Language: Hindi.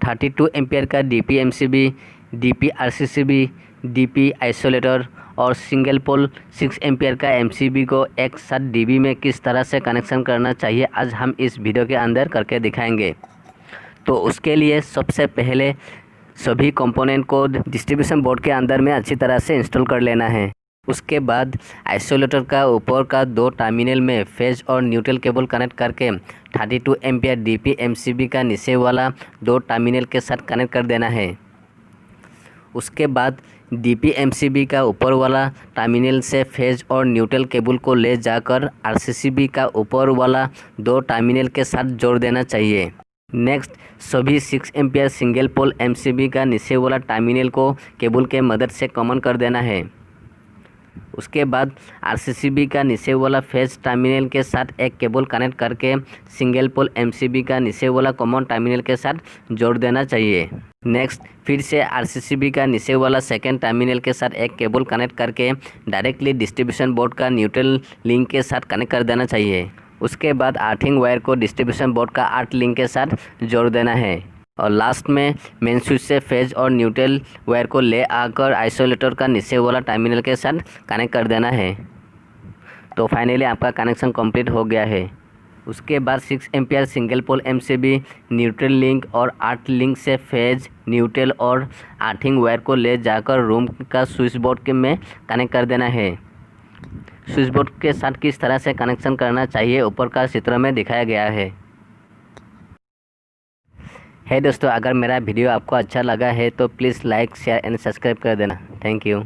32 एम्पियर का DP MCB, DP RCCB, DP isolator और सिंगल पोल 6 एम्पियर का एमसीबी को एक साथ डीबी में किस तरह से कनेक्शन करना चाहिए आज हम इस वीडियो के अंदर करके दिखाएंगे। तो उसके लिए सबसे पहले सभी कंपोनेंट को डिस्ट्रीब्यूशन बोर्ड के अंदर में अच्छी तरह से इंस्टॉल कर लेना है। उसके बाद आइसोलेटर का ऊपर का 2 टर्मिनल में फेज और न्यूट्रल केबल कनेक्ट करके 32 एम्पियर डीपी एमसीबी का नीचे वाला 2 टर्मिनल के साथ कनेक्ट कर देना है। उसके बाद डीपी एमसीबी का ऊपर वाला टर्मिनल से फेज और न्यूट्रल केबल को ले जाकर आरसीसीबी का ऊपर वाला 2 टर्मिनल के साथ जोड़ देना चाहिए। नेक्स्ट सभी 6 एम्पियर सिंगल पोल एमसीबी का नीचे वाला टर्मिनल को केबल के मदद से कॉमन कर देना है। उसके बाद आरसीसीबी का नीचे वाला फेज टर्मिनल के साथ एक केबल कनेक्ट करके सिंगल पोल एमसीबी का नीचे वाला कॉमन टर्मिनल के साथ जोड़ देना चाहिए। नेक्स्ट फिर से आरसीसीबी का नीचे वाला सेकेंड टर्मिनल के साथ एक केबल कनेक्ट करके डायरेक्टली डिस्ट्रीब्यूशन बोर्ड का न्यूट्रल लिंक के साथ कनेक्ट कर देना चाहिए। उसके बाद अर्थिंग वायर को डिस्ट्रीब्यूशन बोर्ड का अर्थ लिंक के साथ जोड़ देना है और लास्ट में मेन स्विच से फेज और न्यूट्रल वायर को ले आकर आइसोलेटर का नीचे वाला टर्मिनल के साथ कनेक्ट कर देना है। तो फाइनली आपका कनेक्शन कंप्लीट हो गया है। उसके बाद 6 ampere single pole MCB neutral link और अर्थ लिंक से फेज न्यूट्रल और अर्थिंग वायर को ले जाकर रूम का स्विच बोर्ड के में कनेक्ट कर देना है। स्विच बोर्ड के साथ किस तरह से कनेक्शन करना चाहिए ऊपर का चित्र में दिखाया गया है। दोस्तों, अगर मेरा वीडियो आपको अच्छा लगा है तो please like share and subscribe कर देना। Thank you.